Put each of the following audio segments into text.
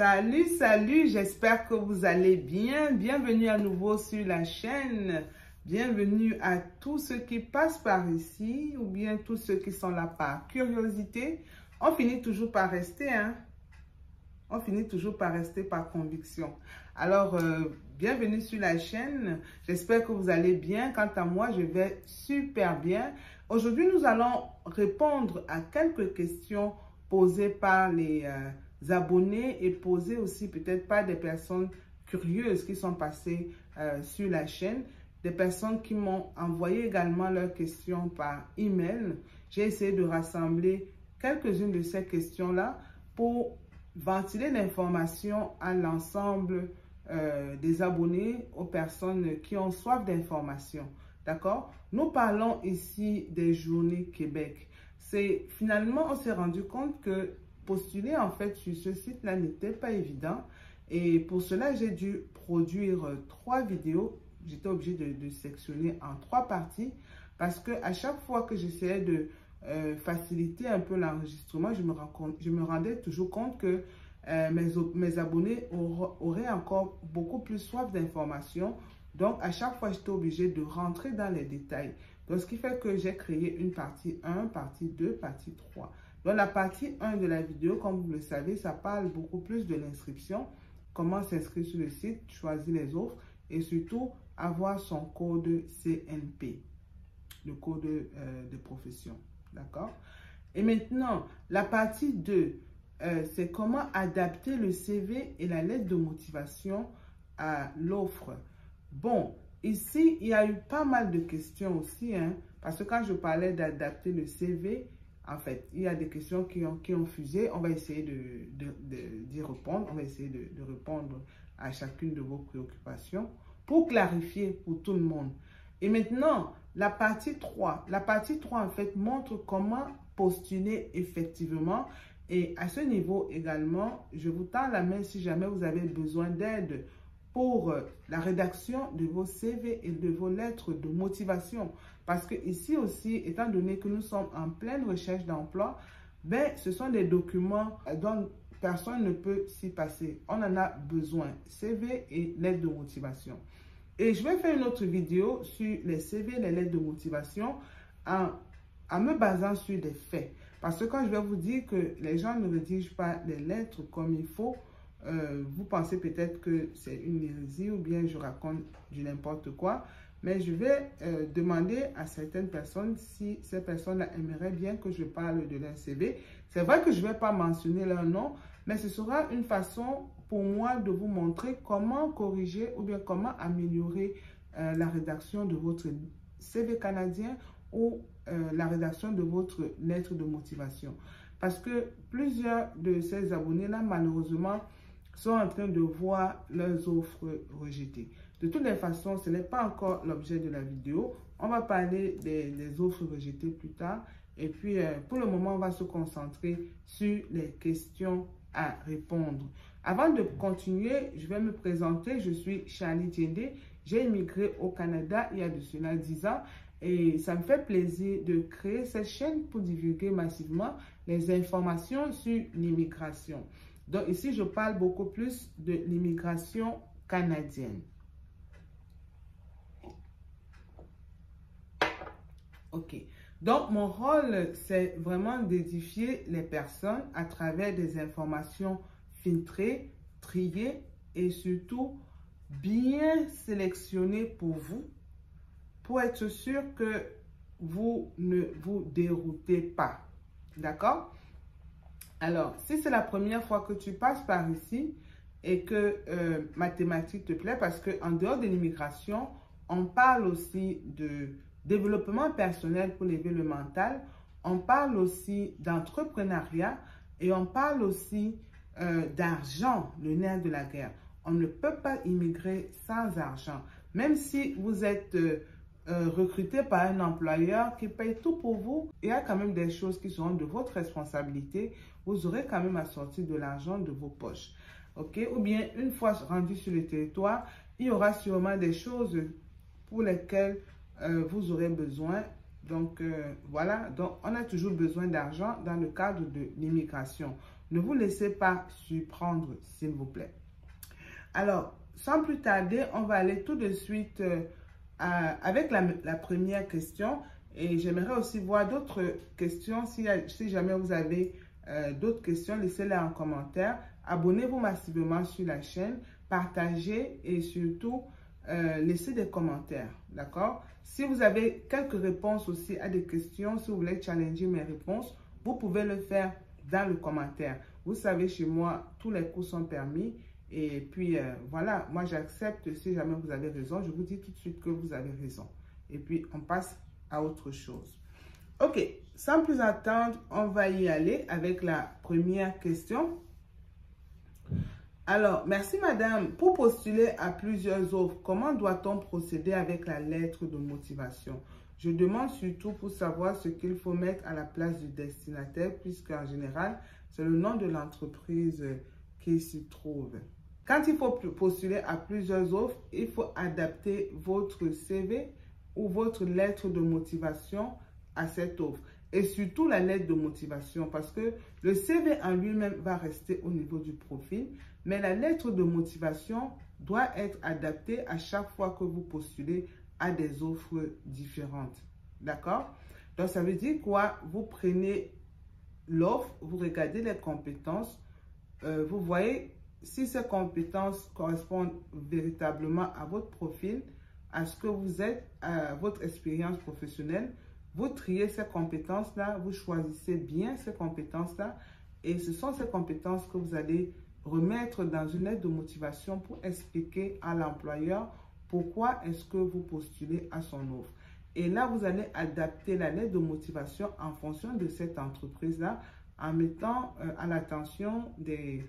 Salut, salut, j'espère que vous allez bien. Bienvenue à nouveau sur la chaîne. Bienvenue à tous ceux qui passent par ici ou bien tous ceux qui sont là par curiosité. On finit toujours par rester, hein. On finit toujours par rester par conviction. Alors, bienvenue sur la chaîne. J'espère que vous allez bien. Quant à moi, je vais super bien. Aujourd'hui, nous allons répondre à quelques questions posées par les abonnés et posées aussi peut-être par des personnes curieuses qui sont passées sur la chaîne. Des personnes qui m'ont envoyé également leurs questions par email. J'ai essayé de rassembler quelques-unes de ces questions-là pour ventiler l'information à l'ensemble des abonnés, aux personnes qui ont soif d'information. D'accord? Nous parlons ici des journées Québec. Finalement, on s'est rendu compte que postuler en fait sur ce site-là n'était pas évident. Et pour cela, j'ai dû produire 3 vidéos. J'étais obligée de sectionner en 3 parties parce que à chaque fois que j'essayais de faciliter un peu l'enregistrement, je me rendais toujours compte que mes abonnés auraient encore beaucoup plus soif d'informations. Donc, à chaque fois, j'étais obligée de rentrer dans les détails. Donc, ce qui fait que j'ai créé une partie 1, partie 2, partie 3. Dans la partie 1 de la vidéo, comme vous le savez, ça parle beaucoup plus de l'inscription, comment s'inscrire sur le site, choisir les offres et surtout avoir son code CNP, le code de profession. D'accord? Et maintenant, la partie 2, c'est comment adapter le CV et la lettre de motivation à l'offre. Bon, ici, il y a eu pas mal de questions aussi, hein, parce que quand je parlais d'adapter le CV, en fait, il y a des questions qui ont fusé. On va essayer d'y répondre. On va essayer de répondre à chacune de vos préoccupations pour clarifier pour tout le monde. Et maintenant, la partie 3. La partie 3, en fait, montre comment postuler effectivement. Et à ce niveau également, je vous tends la main si jamais vous avez besoin d'aide pour la rédaction de vos CV et de vos lettres de motivation. Parce que ici aussi, étant donné que nous sommes en pleine recherche d'emploi, ben, ce sont des documents dont personne ne peut s'y passer. On en a besoin, CV et lettres de motivation. Et je vais faire une autre vidéo sur les CV et les lettres de motivation en me basant sur des faits. Parce que quand je vais vous dire que les gens ne rédigent pas les lettres comme il faut, vous pensez peut-être que c'est une hérésie ou bien je raconte du n'importe quoi. Mais je vais demander à certaines personnes si ces personnes aimeraient bien que je parle de leur CV. C'est vrai que je ne vais pas mentionner leur nom, mais ce sera une façon pour moi de vous montrer comment corriger ou bien comment améliorer la rédaction de votre CV canadien ou la rédaction de votre lettre de motivation. Parce que plusieurs de ces abonnés-là, malheureusement, sont en train de voir leurs offres rejetées. De toutes les façons, ce n'est pas encore l'objet de la vidéo. On va parler des offres rejetées plus tard. Et puis, pour le moment, on va se concentrer sur les questions à répondre. Avant de continuer, je vais me présenter. Je suis Charlie Djendé. J'ai immigré au Canada il y a de cela 10 ans. Et ça me fait plaisir de créer cette chaîne pour divulguer massivement les informations sur l'immigration. Donc ici, je parle beaucoup plus de l'immigration canadienne. OK. Donc, mon rôle, c'est vraiment d'édifier les personnes à travers des informations filtrées, triées et surtout bien sélectionnées pour vous, pour être sûr que vous ne vous déroutez pas. D'accord? Alors, si c'est la première fois que tu passes par ici et que ma thématique te plaît, parce qu'en dehors de l'immigration, on parle aussi de développement personnel pour élever le mental, on parle aussi d'entrepreneuriat et on parle aussi d'argent, le nerf de la guerre. On ne peut pas immigrer sans argent. Même si vous êtes recruté par un employeur qui paye tout pour vous, il y a quand même des choses qui seront de votre responsabilité. Vous aurez quand même à sortir de l'argent de vos poches. OK? Ou bien, une fois rendu sur le territoire, il y aura sûrement des choses pour lesquelles vous aurez besoin. Donc, voilà. Donc, on a toujours besoin d'argent dans le cadre de l'immigration. Ne vous laissez pas surprendre, s'il vous plaît. Alors, sans plus tarder, on va aller tout de suite avec la première question. Et j'aimerais aussi voir d'autres questions. Si jamais vous avez d'autres questions, laissez-les en commentaire. Abonnez-vous massivement sur la chaîne, partagez et surtout, laissez des commentaires. D'accord? Si vous avez quelques réponses aussi à des questions, si vous voulez challenger mes réponses, vous pouvez le faire dans le commentaire. Vous savez, chez moi, tous les coups sont permis. Et puis, voilà, moi j'accepte si jamais vous avez raison. Je vous dis tout de suite que vous avez raison. Et puis, on passe à autre chose. Ok, sans plus attendre, on va y aller avec la première question. Alors, merci madame. Pour postuler à plusieurs offres, comment doit-on procéder avec la lettre de motivation? Je demande surtout pour savoir ce qu'il faut mettre à la place du destinataire, puisqu'en général, c'est le nom de l'entreprise qui s'y trouve. Quand il faut postuler à plusieurs offres, il faut adapter votre CV ou votre lettre de motivation à cette offre. Et surtout la lettre de motivation, parce que le CV en lui-même va rester au niveau du profil, mais la lettre de motivation doit être adaptée à chaque fois que vous postulez à des offres différentes. D'accord? Donc, ça veut dire quoi? Vous prenez l'offre, vous regardez les compétences, vous voyez si ces compétences correspondent véritablement à votre profil, à ce que vous êtes, à votre expérience professionnelle. Vous triez ces compétences-là, vous choisissez bien ces compétences-là et ce sont ces compétences que vous allez remettre dans une lettre de motivation pour expliquer à l'employeur pourquoi est-ce que vous postulez à son offre. Et là, vous allez adapter la lettre de motivation en fonction de cette entreprise-là en mettant à l'attention des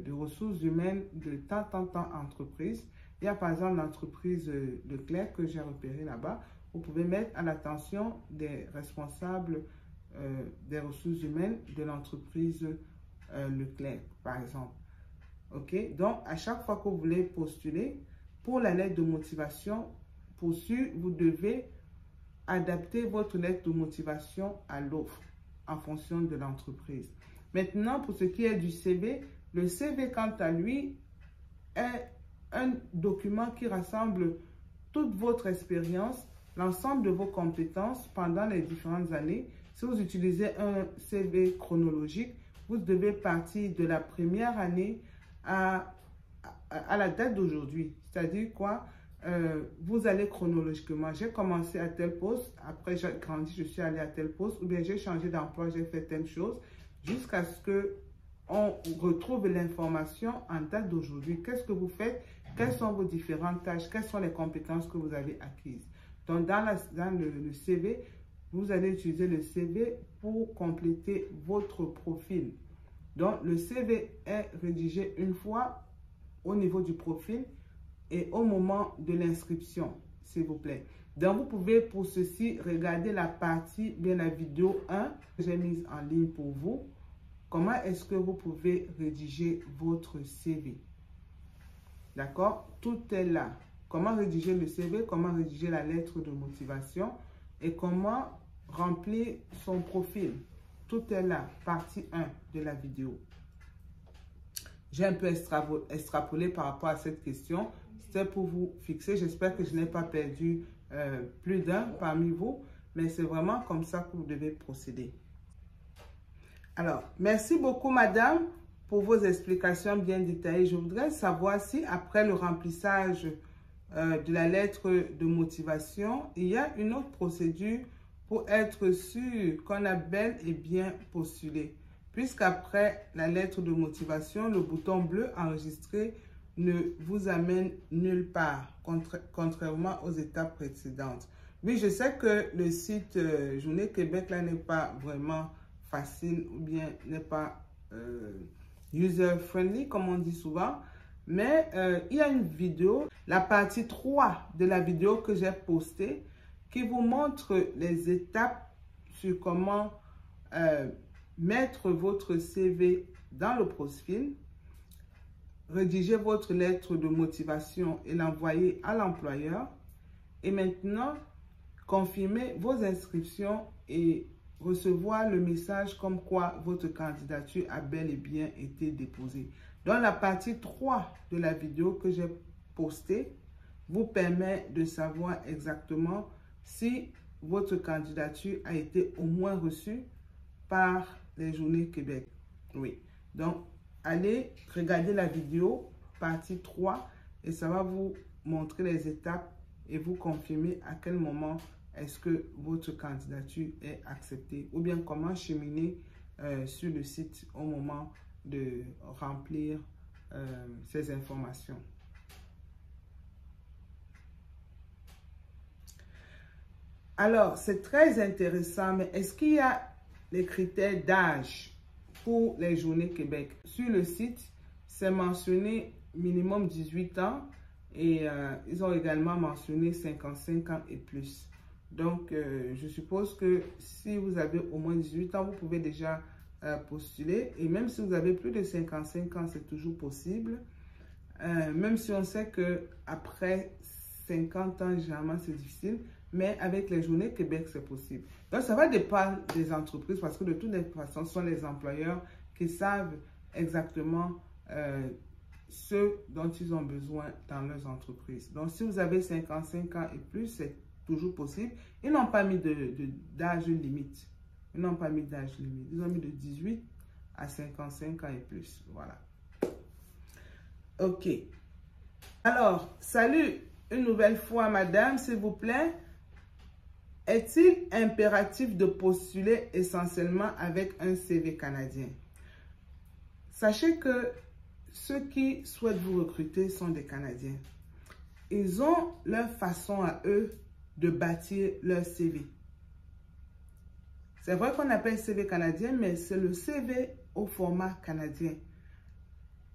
ressources humaines de tant entreprise. Il y a par exemple l'entreprise Leclerc que j'ai repéré là-bas. Vous pouvez mettre à l'attention des responsables des ressources humaines de l'entreprise Leclerc, par exemple. OK? Donc, à chaque fois que vous voulez postuler, pour la lettre de motivation, vous devez adapter votre lettre de motivation à l'offre en fonction de l'entreprise. Maintenant, pour ce qui est du CV, le CV, quant à lui, est un document qui rassemble toute votre expérience, l'ensemble de vos compétences pendant les différentes années. Si vous utilisez un CV chronologique, vous devez partir de la première année à la date d'aujourd'hui. C'est-à-dire quoi? Vous allez chronologiquement. J'ai commencé à tel poste, après j'ai grandi, je suis allé à tel poste, ou bien j'ai changé d'emploi, j'ai fait telle chose, jusqu'à ce que on retrouve l'information en date d'aujourd'hui. Qu'est-ce que vous faites? Quelles sont vos différentes tâches? Quelles sont les compétences que vous avez acquises? Donc, dans le CV, vous allez utiliser le CV pour compléter votre profil. Donc, le CV est rédigé une fois au niveau du profil et au moment de l'inscription, s'il vous plaît. Donc, vous pouvez pour ceci regarder la partie, bien la vidéo 1 que j'ai mise en ligne pour vous. Comment est-ce que vous pouvez rédiger votre CV? D'accord? Tout est là. Comment rédiger le CV, comment rédiger la lettre de motivation et comment remplir son profil. Tout est là, partie 1 de la vidéo. J'ai un peu extrapolé par rapport à cette question. C'était pour vous fixer. J'espère que je n'ai pas perdu plus d'un parmi vous, mais c'est vraiment comme ça que vous devez procéder. Alors, merci beaucoup, madame, pour vos explications bien détaillées. Je voudrais savoir si, après le remplissage de la lettre de motivation, il y a une autre procédure pour être sûr qu'on a bel et bien postulé. Puisqu'après la lettre de motivation, le bouton bleu enregistré ne vous amène nulle part, contrairement aux étapes précédentes. Oui, je sais que le site Journée Québec là n'est pas vraiment facile ou bien n'est pas user-friendly, comme on dit souvent. Mais il y a une vidéo, la partie 3 de la vidéo que j'ai postée, qui vous montre les étapes sur comment mettre votre CV dans le profil, rédiger votre lettre de motivation et l'envoyer à l'employeur. Et maintenant, confirmer vos inscriptions et recevoir le message comme quoi votre candidature a bel et bien été déposée. Dans la partie 3 de la vidéo que j'ai postée, vous permet de savoir exactement si votre candidature a été au moins reçue par les Journées Québec. Oui. Donc, allez regarder la vidéo, partie 3, et ça va vous montrer les étapes et vous confirmer à quel moment est-ce que votre candidature est acceptée ou bien comment cheminer sur le site au moment de remplir ces informations. Alors, c'est très intéressant, mais est-ce qu'il y a les critères d'âge pour les Journées Québec? Sur le site, c'est mentionné minimum 18 ans et ils ont également mentionné 55 ans et plus. Donc, je suppose que si vous avez au moins 18 ans, vous pouvez déjà postuler. Et même si vous avez plus de 55 ans, c'est toujours possible. Même si on sait qu'après 50 ans, généralement, c'est difficile. Mais avec les Journées Québec, c'est possible. Donc, ça va dépendre des entreprises parce que de toutes les façons, ce sont les employeurs qui savent exactement ce dont ils ont besoin dans leurs entreprises. Donc, si vous avez 55 ans et plus, c'est toujours possible. Ils n'ont pas mis d'âge limite. Ils n'ont pas mis d'âge limite. Ils ont mis de 18 à 55 ans et plus. Voilà. OK. Alors, salut une nouvelle fois, madame, s'il vous plaît. Est-il impératif de postuler essentiellement avec un CV canadien? Sachez que ceux qui souhaitent vous recruter sont des Canadiens. Ils ont leur façon à eux de bâtir leur CV. C'est vrai qu'on appelle CV canadien, mais c'est le CV au format canadien.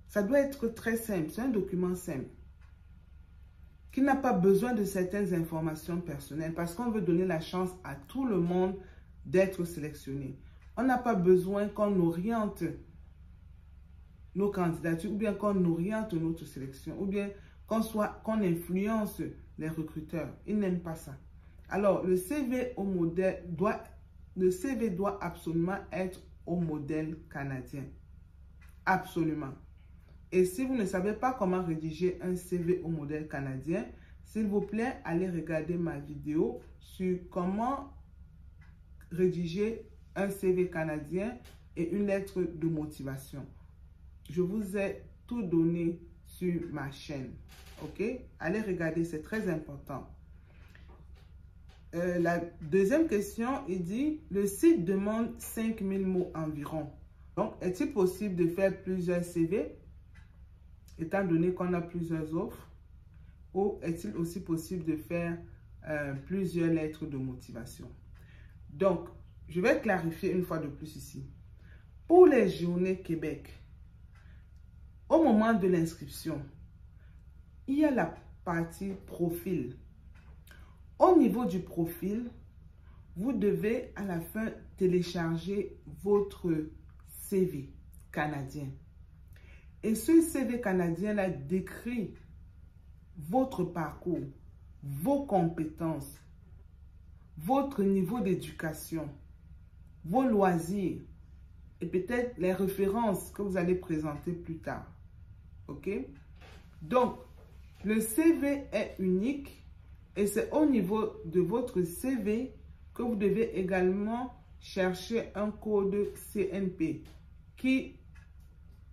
Ça doit être très simple, c'est un document simple qui n'a pas besoin de certaines informations personnelles parce qu'on veut donner la chance à tout le monde d'être sélectionné. On n'a pas besoin qu'on oriente nos candidatures ou bien qu'on oriente notre sélection ou bien qu'on influence les recruteurs. Ils n'aiment pas ça. Alors, le CV doit absolument être au modèle canadien. Absolument. Et si vous ne savez pas comment rédiger un CV au modèle canadien, s'il vous plaît, allez regarder ma vidéo sur comment rédiger un CV canadien et une lettre de motivation. Je vous ai tout donné sur ma chaîne. OK? Allez regarder, c'est très important. La deuxième question, il dit, le site demande 5000 mots environ. Donc, est-il possible de faire plusieurs CV? Étant donné qu'on a plusieurs offres, ou est-il aussi possible de faire plusieurs lettres de motivation? Donc, je vais clarifier une fois de plus ici. Pour les Journées Québec, au moment de l'inscription, il y a la partie profil. Au niveau du profil, vous devez à la fin télécharger votre CV canadien. Et ce CV canadien-là décrit votre parcours, vos compétences, votre niveau d'éducation, vos loisirs et peut-être les références que vous allez présenter plus tard. OK? Donc, le CV est unique et c'est au niveau de votre CV que vous devez également chercher un code CNP qui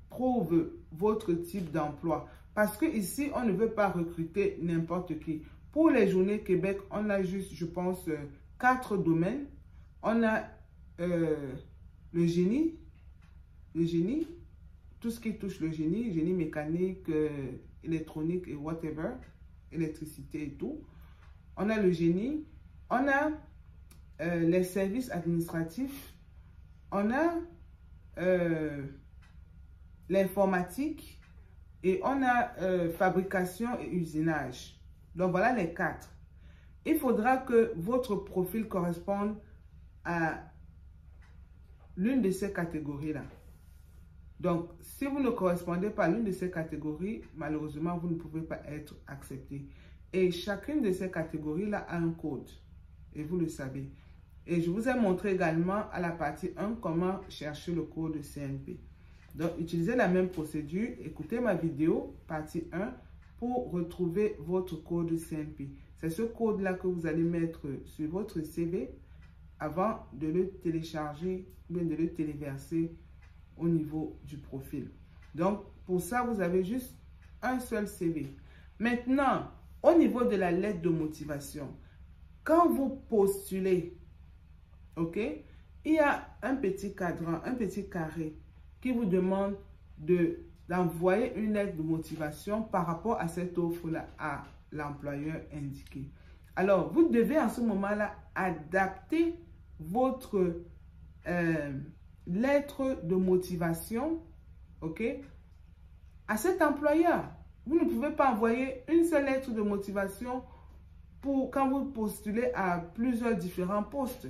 prouve votre type d'emploi. Parce que ici, on ne veut pas recruter n'importe qui. Pour les Journées Québec, on a juste, je pense, 4 domaines. On a le génie, tout ce qui touche le génie mécanique, électronique et whatever, électricité et tout. On a le génie, on a les services administratifs, on a l'informatique et on a fabrication et usinage. Donc voilà les 4. Il faudra que votre profil corresponde à l'une de ces catégories-là. Donc, si vous ne correspondez pas à l'une de ces catégories, malheureusement, vous ne pouvez pas être accepté. Et chacune de ces catégories-là a un code. Et vous le savez. Et je vous ai montré également à la partie 1 comment chercher le code CNP. Donc, utilisez la même procédure. Écoutez ma vidéo, partie 1, pour retrouver votre code CNP. C'est ce code-là que vous allez mettre sur votre CV avant de le télécharger ou bien de le téléverser au niveau du profil. Donc, pour ça, vous avez juste un seul CV. Maintenant, au niveau de la lettre de motivation, quand vous postulez, ok, il y a un petit cadran, un petit carré qui vous demande d'envoyer une lettre de motivation par rapport à cette offre-là à l'employeur indiqué. Alors, vous devez en ce moment-là adapter votre lettre de motivation, ok, à cet employeur. Vous ne pouvez pas envoyer une seule lettre de motivation quand vous postulez à plusieurs différents postes.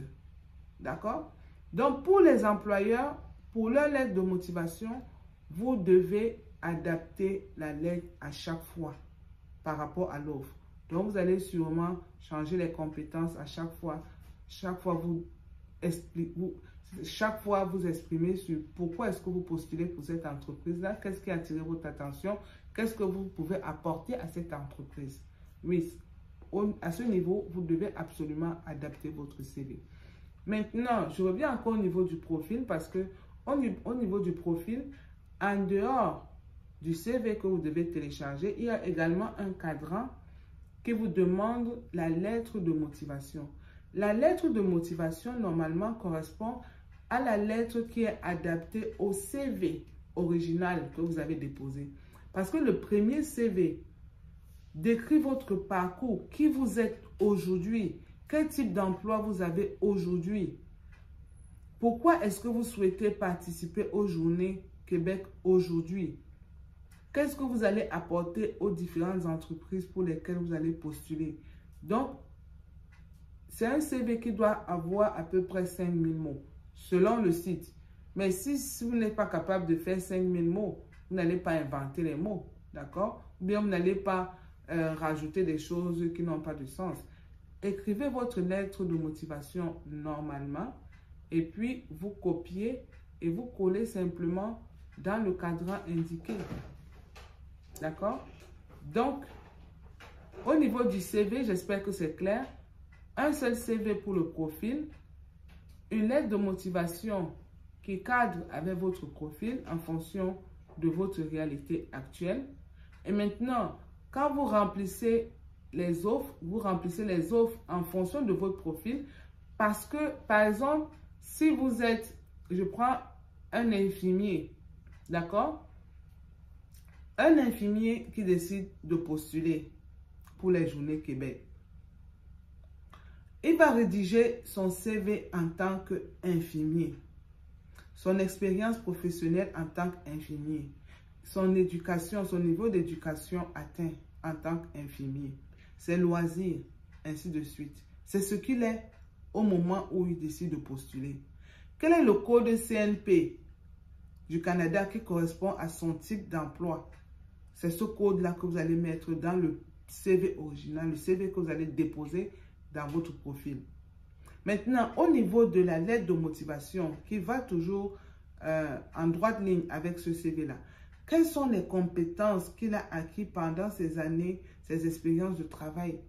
D'accord? Donc, pour les employeurs, pour leur lettre de motivation, vous devez adapter la lettre à chaque fois par rapport à l'offre. Donc, vous allez sûrement changer les compétences à chaque fois. Chaque fois, vous exprimez sur pourquoi est-ce que vous postulez pour cette entreprise-là, qu'est-ce qui a attiré votre attention, qu'est-ce que vous pouvez apporter à cette entreprise. Oui, à ce niveau, vous devez absolument adapter votre CV. Maintenant, je reviens encore au niveau du profil parce que au niveau du profil, en dehors du CV que vous devez télécharger, il y a également un cadran qui vous demande la lettre de motivation. La lettre de motivation, normalement, correspond à la lettre qui est adaptée au CV original que vous avez déposé. Parce que le premier CV décrit votre parcours, qui vous êtes aujourd'hui, quel type d'emploi vous avez aujourd'hui. Pourquoi est-ce que vous souhaitez participer aux Journées Québec aujourd'hui? Qu'est-ce que vous allez apporter aux différentes entreprises pour lesquelles vous allez postuler? Donc, c'est un CV qui doit avoir à peu près 5000 mots, selon le site. Mais si vous n'êtes pas capable de faire 5000 mots, vous n'allez pas inventer les mots, d'accord? Ou bien vous n'allez pas rajouter des choses qui n'ont pas de sens. Écrivez votre lettre de motivation normalement et puis vous copiez et vous collez simplement dans le cadran indiqué. D'accord? Donc, au niveau du CV, j'espère que c'est clair. Un seul CV pour le profil, une lettre de motivation qui cadre avec votre profil en fonction de votre réalité actuelle. Et maintenant, quand vous remplissez les offres, vous remplissez les offres en fonction de votre profil parce que, par exemple, si vous êtes, je prends un infirmier, d'accord? Un infirmier qui décide de postuler pour les Journées Québec. Il va rédiger son CV en tant qu'infirmier, son expérience professionnelle en tant qu'infirmier, son éducation, son niveau d'éducation atteint en tant qu'infirmier, ses loisirs, ainsi de suite. C'est ce qu'il est au moment où il décide de postuler. Quel est le code CNP du Canada qui correspond à son type d'emploi? C'est ce code-là que vous allez mettre dans le CV original, le CV que vous allez déposer dans votre profil. Maintenant, au niveau de la lettre de motivation qui va toujours en droite ligne avec ce CV-là, quelles sont les compétences qu'il a acquises pendant ces années, ces expériences de travail?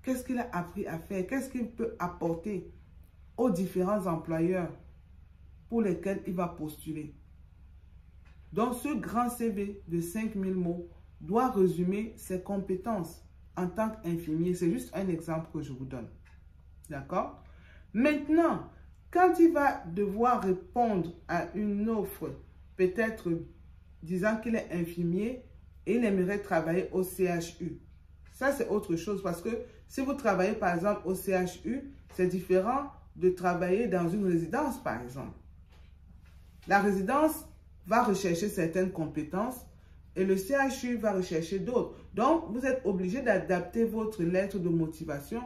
Qu'est-ce qu'il a appris à faire? Qu'est-ce qu'il peut apporter aux différents employeurs pour lesquels il va postuler? Donc, ce grand CV de 5000 mots doit résumer ses compétences en tant qu'infirmier. C'est juste un exemple que je vous donne. D'accord? Maintenant, quand il va devoir répondre à une offre, peut-être disant qu'il est infirmier et il aimerait travailler au CHU. Ça, c'est autre chose parce que si vous travaillez par exemple au CHU, c'est différent de travailler dans une résidence par exemple. La résidence va rechercher certaines compétences et le CHU va rechercher d'autres. Donc, vous êtes obligé d'adapter votre lettre de motivation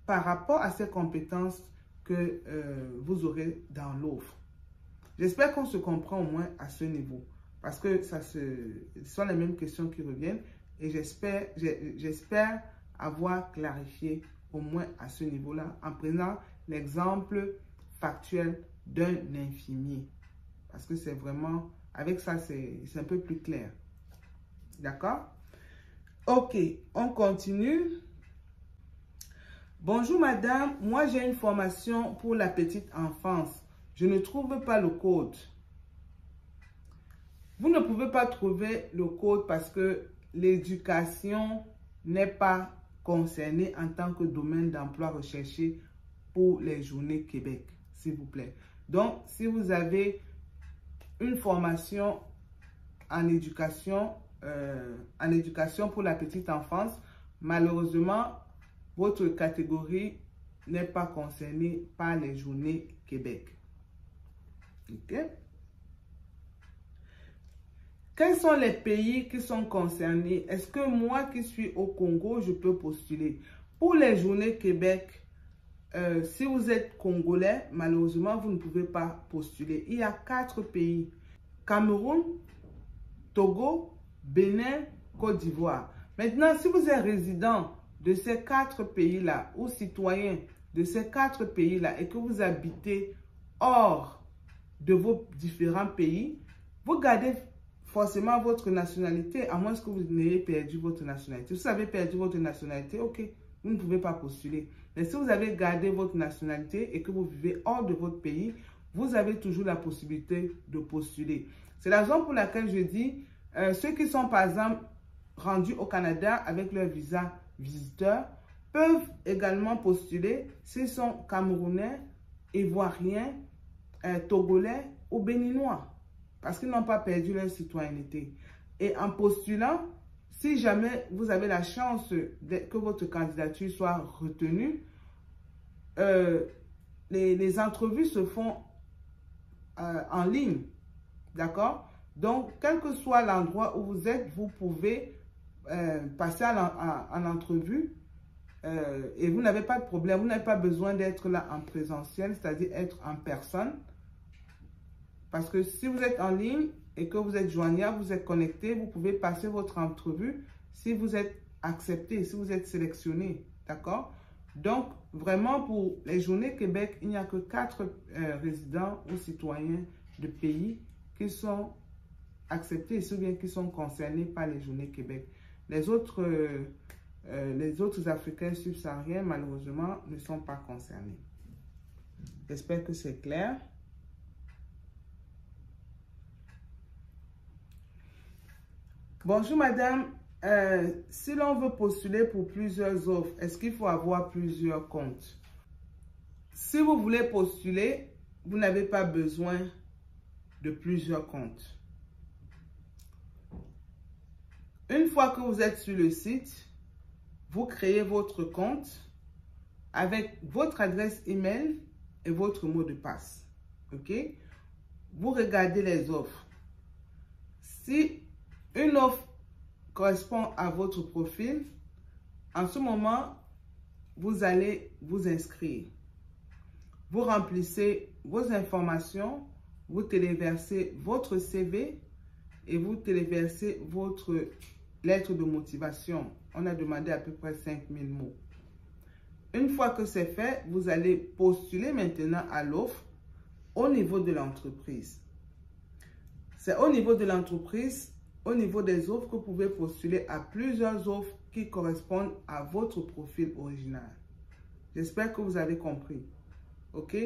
par rapport à ces compétences que vous aurez dans l'offre. J'espère qu'on se comprend au moins à ce niveau parce que ce sont les mêmes questions qui reviennent et j'espère avoir clarifié au moins à ce niveau-là en prenant l'exemple factuel d'un infirmier. Parce que c'est vraiment, avec ça, c'est un peu plus clair. D'accord? Ok, on continue. Bonjour madame, moi j'ai une formation pour la petite enfance. Je ne trouve pas le code. Vous ne pouvez pas trouver le code parce que l'éducation n'est pas concernée en tant que domaine d'emploi recherché pour les journées Québec, s'il vous plaît. Donc, si vous avez une formation en éducation pour la petite enfance, malheureusement, votre catégorie n'est pas concernée par les journées Québec. OK? Quels sont les pays qui sont concernés? Est-ce que moi qui suis au Congo, je peux postuler? Pour les journées Québec, si vous êtes congolais, malheureusement, vous ne pouvez pas postuler. Il y a 4 pays. Cameroun, Togo, Bénin, Côte d'Ivoire. Maintenant, si vous êtes résident de ces 4 pays-là ou citoyen de ces 4 pays-là et que vous habitez hors de vos différents pays, vous gardez forcément votre nationalité, à moins que vous n'ayez perdu votre nationalité. Si vous avez perdu votre nationalité, ok, vous ne pouvez pas postuler. Mais si vous avez gardé votre nationalité et que vous vivez hors de votre pays, vous avez toujours la possibilité de postuler. C'est la raison pour laquelle je dis, ceux qui sont par exemple rendus au Canada avec leur visa visiteur peuvent également postuler s'ils sont camerounais, ivoiriens, togolais ou béninois. Parce qu'ils n'ont pas perdu leur citoyenneté. Et en postulant, si jamais vous avez la chance que votre candidature soit retenue, les entrevues se font en ligne. D'accord? Donc, quel que soit l'endroit où vous êtes, vous pouvez passer en entrevue et vous n'avez pas de problème. Vous n'avez pas besoin d'être là en présentiel, c'est-à-dire être en personne. Parce que si vous êtes en ligne et que vous êtes joignable, vous êtes connecté, vous pouvez passer votre entrevue si vous êtes accepté, si vous êtes sélectionné. D'accord? Donc, vraiment, pour les journées Québec, il n'y a que 4 résidents ou citoyens de pays qui sont acceptés, ou bien qui sont concernés par les journées Québec. Les autres Africains subsahariens, malheureusement, ne sont pas concernés. J'espère que c'est clair. Bonjour madame, si l'on veut postuler pour plusieurs offres, est-ce qu'il faut avoir plusieurs comptes? Si vous voulez postuler, vous n'avez pas besoin de plusieurs comptes. Une fois que vous êtes sur le site, vous créez votre compte avec votre adresse email et votre mot de passe. OK? Vous regardez les offres. Si une offre correspond à votre profil, en ce moment, vous allez vous inscrire. Vous remplissez vos informations, vous téléversez votre CV et vous téléversez votre lettre de motivation. On a demandé à peu près 5000 mots. Une fois que c'est fait, vous allez postuler maintenant à l'offre au niveau de l'entreprise. C'est au niveau de l'entreprise, au niveau des offres, que vous pouvez postuler à plusieurs offres qui correspondent à votre profil original. J'espère que vous avez compris. OK?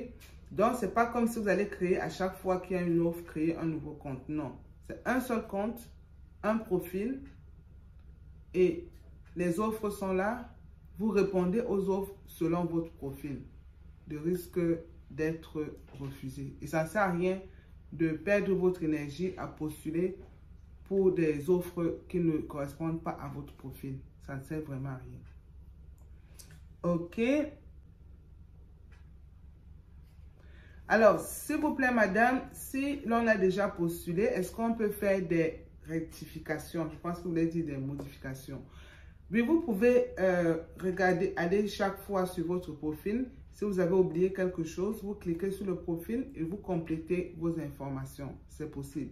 Donc, ce n'est pas comme si vous allez créer à chaque fois qu'il y a une offre, créer un nouveau compte. Non. C'est un seul compte, un profil et les offres sont là. Vous répondez aux offres selon votre profil. De risque d'être refusé. Et ça ne sert à rien de perdre votre énergie à postuler pour des offres qui ne correspondent pas à votre profil. Ça ne sert vraiment à rien. OK. Alors, s'il vous plaît, madame, si l'on a déjà postulé, est-ce qu'on peut faire des rectifications? Je pense que vous voulez dire des modifications. Mais vous pouvez regarder, aller chaque fois sur votre profil. Si vous avez oublié quelque chose, vous cliquez sur le profil et vous complétez vos informations. C'est possible.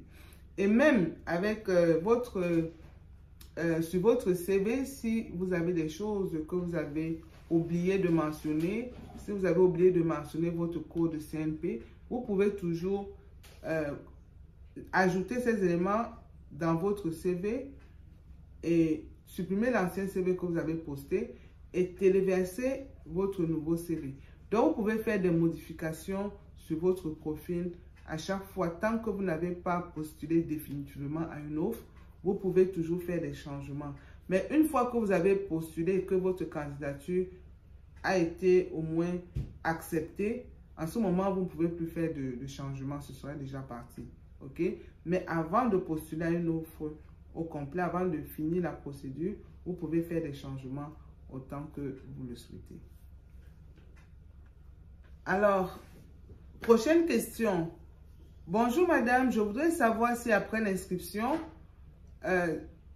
Et même avec sur votre CV, si vous avez des choses que vous avez oublié de mentionner, si vous avez oublié de mentionner votre code CNP, vous pouvez toujours ajouter ces éléments dans votre CV et supprimer l'ancien CV que vous avez posté et téléverser votre nouveau CV. Donc, vous pouvez faire des modifications sur votre profil à chaque fois. Tant que vous n'avez pas postulé définitivement à une offre, vous pouvez toujours faire des changements. Mais une fois que vous avez postulé et que votre candidature a été au moins acceptée, en ce moment, vous ne pouvez plus faire de changements. Ce sera déjà parti. OK? Mais avant de postuler à une offre au complet, avant de finir la procédure, vous pouvez faire des changements autant que vous le souhaitez. Alors, prochaine question. Bonjour madame, je voudrais savoir si après l'inscription,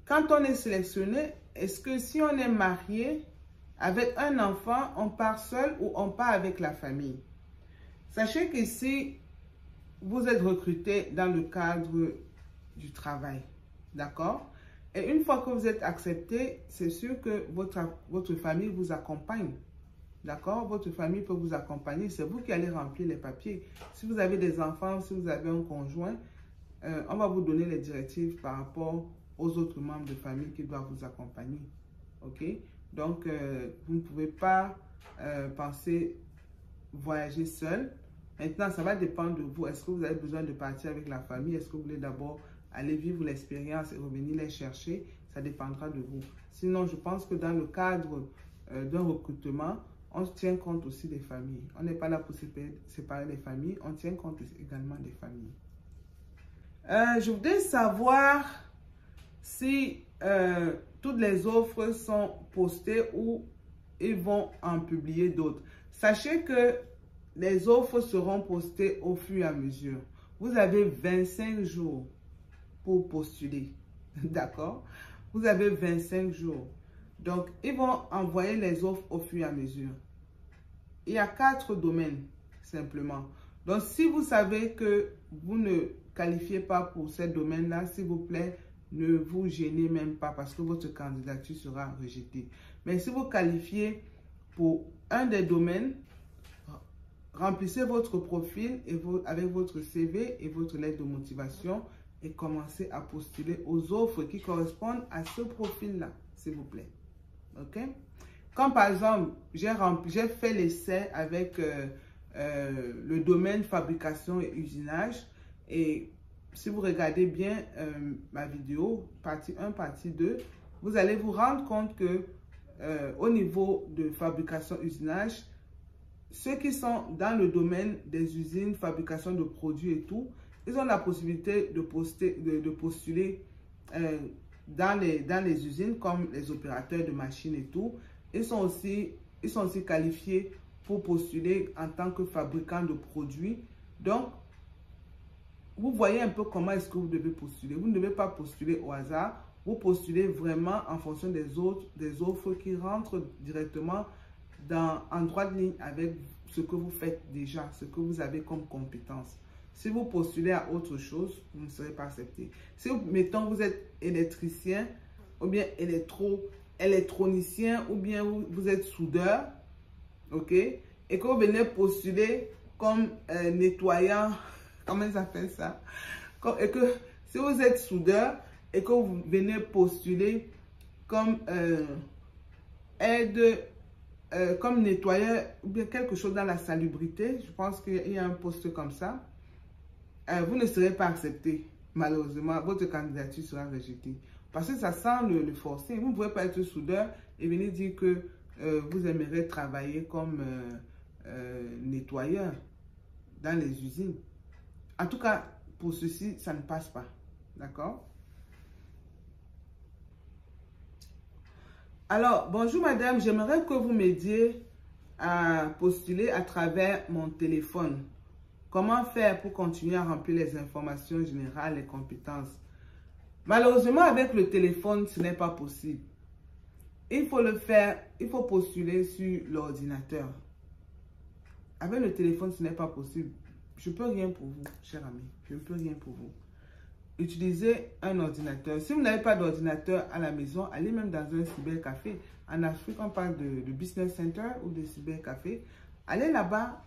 quand on est sélectionné, est-ce que si on est marié avec un enfant, on part seul ou on part avec la famille? Sachez qu'ici, vous êtes recruté dans le cadre du travail, d'accord? Et une fois que vous êtes accepté, c'est sûr que votre famille vous accompagne. D'accord? Votre famille peut vous accompagner. C'est vous qui allez remplir les papiers. Si vous avez des enfants, si vous avez un conjoint, on va vous donner les directives par rapport aux autres membres de famille qui doivent vous accompagner. OK? Donc, vous ne pouvez pas penser voyager seul. Maintenant, ça va dépendre de vous. Est-ce que vous avez besoin de partir avec la famille? Est-ce que vous voulez d'abord aller vivre l'expérience et revenir les chercher? Ça dépendra de vous. Sinon, je pense que dans le cadre d'un recrutement, on tient compte aussi des familles. On n'est pas là pour séparer les familles. On tient compte également des familles. Je voudrais savoir si toutes les offres sont postées ou ils vont en publier d'autres. Sachez que les offres seront postées au fur et à mesure. Vous avez 25 jours pour postuler. D'accord? Vous avez 25 jours. Donc, ils vont envoyer les offres au fur et à mesure. Il y a 4 domaines, simplement. Donc, si vous savez que vous ne qualifiez pas pour ces domaines-là, s'il vous plaît, ne vous gênez même pas parce que votre candidature sera rejetée. Mais si vous qualifiez pour un des domaines, remplissez votre profil avec votre CV et votre lettre de motivation et commencez à postuler aux offres qui correspondent à ce profil-là, s'il vous plaît. OK? Comme par exemple, j'ai fait l'essai avec le domaine fabrication et usinage. Et si vous regardez bien ma vidéo, partie 1, partie 2, vous allez vous rendre compte que au niveau de fabrication usinage, ceux qui sont dans le domaine des usines, fabrication de produits et tout, ils ont la possibilité de postuler dans les usines comme les opérateurs de machines et tout. Ils sont aussi qualifiés pour postuler en tant que fabricant de produits. Donc, vous voyez un peu comment est-ce que vous devez postuler. Vous ne devez pas postuler au hasard. Vous postulez vraiment en fonction des offres qui rentrent directement en droite ligne avec ce que vous faites déjà, ce que vous avez comme compétence. Si vous postulez à autre chose, vous ne serez pas accepté. Si, mettons, vous êtes électricien ou bien électronicien ou bien vous êtes soudeur, ok, et que vous venez postuler comme nettoyant, comment ils appellent ça? Et que si vous êtes soudeur et que vous venez postuler comme comme nettoyeur ou bien quelque chose dans la salubrité, je pense qu'il y a un poste comme ça, vous ne serez pas accepté. Malheureusement, votre candidature sera rejetée. Parce que ça sent le forcer. Vous ne pouvez pas être soudeur et venir dire que vous aimeriez travailler comme nettoyeur dans les usines. En tout cas, pour ceci, ça ne passe pas. D'accord? Alors, bonjour madame, j'aimerais que vous m'aidiez à postuler à travers mon téléphone. Comment faire pour continuer à remplir les informations générales et compétences? Malheureusement, avec le téléphone, ce n'est pas possible. Il faut le faire, il faut postuler sur l'ordinateur. Avec le téléphone, ce n'est pas possible. Je ne peux rien pour vous, cher ami. Je ne peux rien pour vous. utilisez un ordinateur. Si vous n'avez pas d'ordinateur à la maison, allez même dans un cybercafé. En Afrique, on parle de business center ou de cybercafé. Allez là-bas,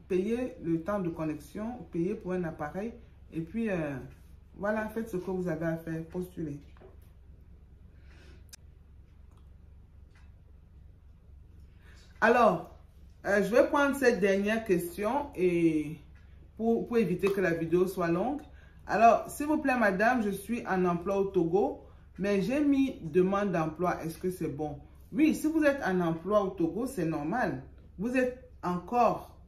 payez le temps de connexion, payez pour un appareil et puis voilà, faites ce que vous avez à faire, postulez. Alors, je vais prendre cette dernière question et pour éviter que la vidéo soit longue. Alors, s'il vous plaît, madame, je suis en emploi au Togo, mais j'ai mis demande d'emploi. Est-ce que c'est bon? Oui, si vous êtes en emploi au Togo, c'est normal. Vous êtes encore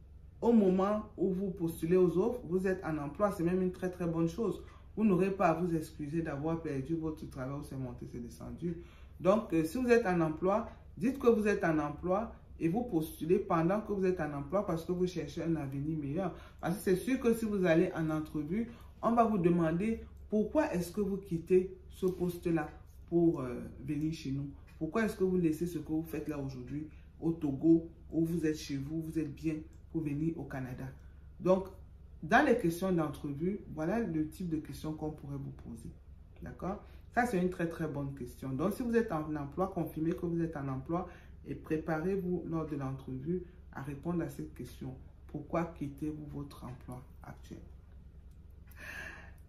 au moment où vous postulez aux offres, vous êtes en emploi. C'est même une très, très bonne chose. Vous n'aurez pas à vous excuser d'avoir perdu votre travail ou c'est monté, c'est descendu. Donc, si vous êtes en emploi, dites que vous êtes en emploi et vous postulez pendant que vous êtes en emploi parce que vous cherchez un avenir meilleur. Parce que c'est sûr que si vous allez en entrevue, on va vous demander pourquoi est-ce que vous quittez ce poste-là pour venir chez nous. Pourquoi est-ce que vous laissez ce que vous faites là aujourd'hui au Togo où vous êtes chez vous, vous êtes bien pour venir au Canada. Donc, dans les questions d'entrevue, voilà le type de questions qu'on pourrait vous poser. D'accord? Ça, c'est une très, très bonne question. Donc, si vous êtes en emploi, confirmez que vous êtes en emploi et préparez-vous lors de l'entrevue à répondre à cette question. Pourquoi quittez-vous votre emploi actuel?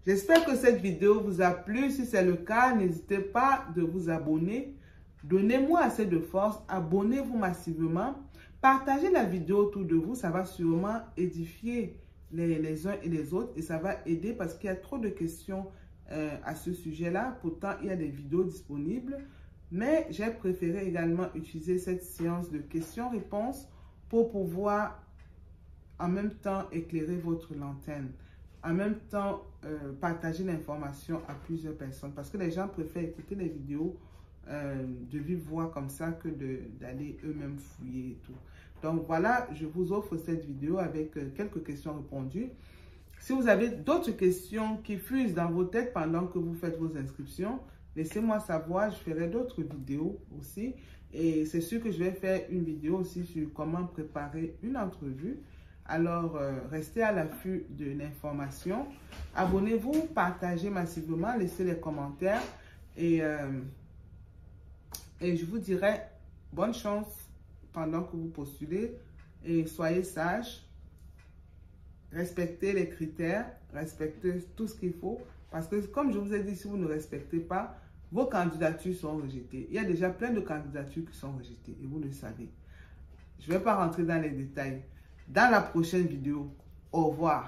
J'espère que cette vidéo vous a plu. Si c'est le cas, n'hésitez pas de vous abonner. Donnez-moi assez de force. Abonnez-vous massivement. Partagez la vidéo autour de vous. Ça va sûrement édifier les uns et les autres. Et ça va aider parce qu'il y a trop de questions à ce sujet-là. Pourtant, il y a des vidéos disponibles. Mais j'ai préféré également utiliser cette séance de questions-réponses pour pouvoir en même temps éclairer votre lanterne. En même temps, partager l'information à plusieurs personnes. Parce que les gens préfèrent écouter les vidéos de vive voix comme ça que d'aller eux-mêmes fouiller et tout. Donc voilà, je vous offre cette vidéo avec quelques questions répondues. Si vous avez d'autres questions qui fusent dans vos têtes pendant que vous faites vos inscriptions, laissez-moi savoir, je ferai d'autres vidéos aussi. Et c'est sûr que je vais faire une vidéo aussi sur comment préparer une entrevue. Alors, restez à l'affût de l'information. Abonnez-vous, partagez massivement, laissez les commentaires. Et je vous dirai bonne chance pendant que vous postulez. Et soyez sages. Respectez les critères. Respectez tout ce qu'il faut. Parce que, comme je vous ai dit, si vous ne respectez pas, vos candidatures sont rejetées. Il y a déjà plein de candidatures qui sont rejetées. Et vous le savez. Je ne vais pas rentrer dans les détails. Dans la prochaine vidéo, au revoir.